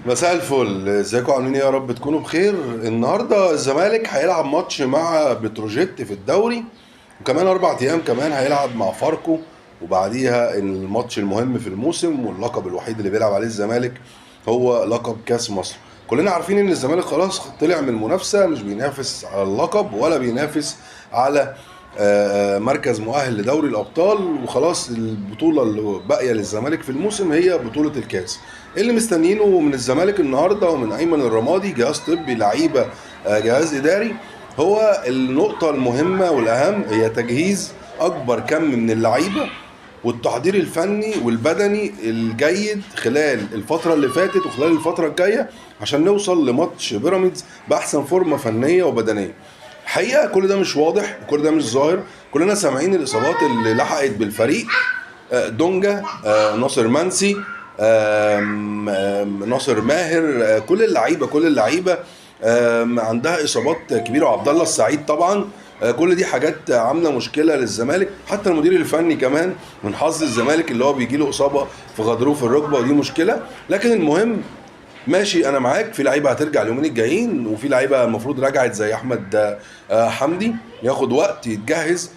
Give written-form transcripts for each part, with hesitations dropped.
مساء الفل، ازيكم عاملين ايه؟ يا رب تكونوا بخير. النهارده الزمالك هيلعب ماتش مع بتروجيت في الدوري، وكمان 4 ايام كمان هيلعب مع فاركو، وبعديها الماتش المهم في الموسم واللقب الوحيد اللي بيلعب عليه الزمالك هو لقب كاس مصر. كلنا عارفين ان الزمالك خلاص طلع من المنافسه، مش بينافس على اللقب ولا بينافس على مركز مؤهل لدوري الابطال، وخلاص البطوله اللي باقيه للزمالك في الموسم هي بطوله الكاس. اللي مستنيينه من الزمالك النهارده ومن ايمن الرمادي جهاز طبي لعيبه جهاز اداري، هو النقطه المهمه والاهم هي تجهيز اكبر كم من اللعيبه والتحضير الفني والبدني الجيد خلال الفترة اللي فاتت وخلال الفترة الجاية عشان نوصل لماتش بيراميدز بأحسن فورمة فنية وبدنية. الحقيقة كل ده مش واضح وكل ده مش ظاهر، كلنا سامعين الإصابات اللي لحقت بالفريق. دونجا، ناصر منسي، ناصر ماهر، كل اللعيبة عندها إصابات كبيرة، وعبد الله السعيد طبعا. كل دي حاجات عامله مشكله للزمالك. حتى المدير الفني كمان من حظ الزمالك اللي هو بيجي له اصابه في غضروف الركبه، ودي مشكله. لكن المهم ماشي، انا معاك، في لعيبه هترجع اليومين الجايين، وفي لعيبه المفروض رجعت زي احمد حمدي، ياخد وقت يتجهز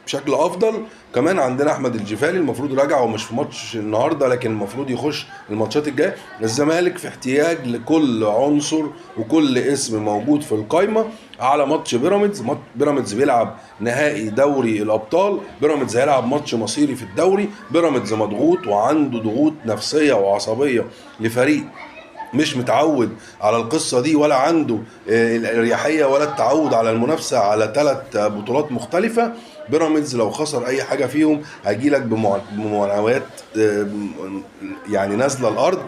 بشكل افضل. كمان عندنا احمد الجفالي المفروض راجع، ومش في ماتش النهارده لكن المفروض يخش الماتشات الجايه. الزمالك في احتياج لكل عنصر وكل اسم موجود في القايمه على ماتش بيراميدز. بيراميدز بيلعب نهائي دوري الابطال، بيراميدز هيلعب ماتش مصيري في الدوري. بيراميدز مضغوط وعنده ضغوط نفسيه وعصبيه لفريق مش متعود على القصة دي، ولا عنده الاريحية ولا التعود على المنافسة على 3 بطولات مختلفة. بيراميدز لو خسر اي حاجة فيهم هيجيلك بمعنويات يعني نازلة الارض.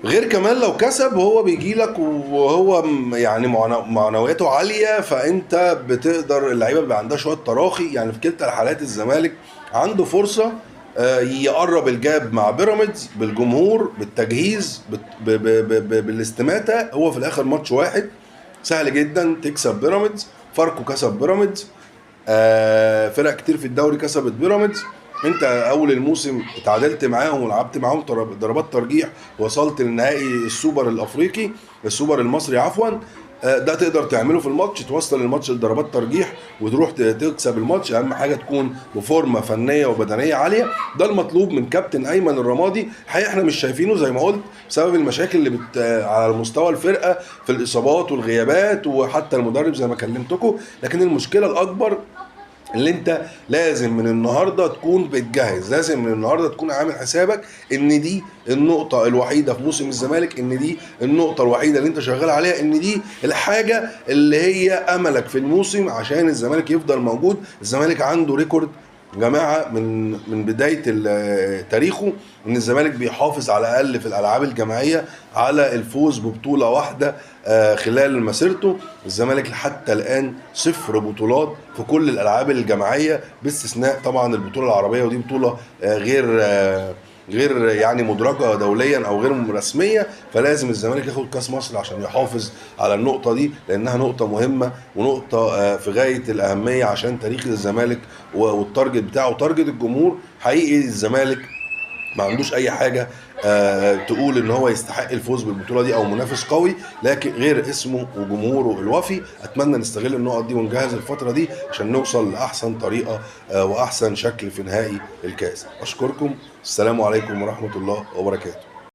غير كمان لو كسب هو بيجيلك وهو يعني معنوياته عالية، فانت بتقدر، اللعيبة بيبقى عندها شوية تراخي. يعني في كلتا الحالات الزمالك عنده فرصة يقرب الجاب مع بيراميدز بالجمهور بالتجهيز بالاستماتة. هو في الاخر ماتش واحد سهل جدا تكسب بيراميدز. فاركو كسب بيراميدز، فرق كتير في الدوري كسبت بيراميدز. انت اول الموسم اتعادلت معاهم ولعبت معاهم ضربات ترجيح، وصلت للنهائي السوبر الافريقي، السوبر المصري عفوا. ده تقدر تعمله في الماتش، توصل الماتش لضربات ترجيح وتروح تكسب الماتش. اهم حاجه تكون بفورمه فنيه وبدنيه عاليه. ده المطلوب من كابتن ايمن الرمادي. الحقيقه احنا مش شايفينه زي ما قلت بسبب المشاكل اللي على مستوى الفرقه في الاصابات والغيابات، وحتى المدرب زي ما كلمتكم. لكن المشكله الاكبر اللي انت لازم من النهارده تكون بتجهز، لازم من النهارده تكون عامل حسابك ان دي النقطه الوحيده في موسم الزمالك، ان دي النقطه الوحيده اللي انت شغال عليها، ان دي الحاجه اللي هي املك في الموسم عشان الزمالك يفضل موجود. الزمالك عنده ريكورد يا جماعه من بدايه تاريخه، ان الزمالك بيحافظ على الاقل في الالعاب الجماعيه على الفوز ببطوله واحده خلال مسيرته. الزمالك حتى الان 0 بطولات في كل الالعاب الجماعيه، باستثناء طبعا البطوله العربيه، ودي بطوله غير يعني مدرجه دوليا او غير رسميه. فلازم الزمالك ياخد كاس مصر عشان يحافظ على النقطه دي، لانها نقطه مهمه ونقطه في غايه الاهميه عشان تاريخ الزمالك والتارجت بتاعه تارجت الجمهور. حقيقي الزمالك ما عندوش اي حاجه تقول ان هو يستحق الفوز بالبطوله دي او منافس قوي، لكن غير اسمه وجمهوره الوفي. اتمنى نستغل النقط دي ونجهز الفتره دي عشان نوصل لاحسن طريقه واحسن شكل في نهائي الكاس. اشكركم، السلام عليكم ورحمه الله وبركاته.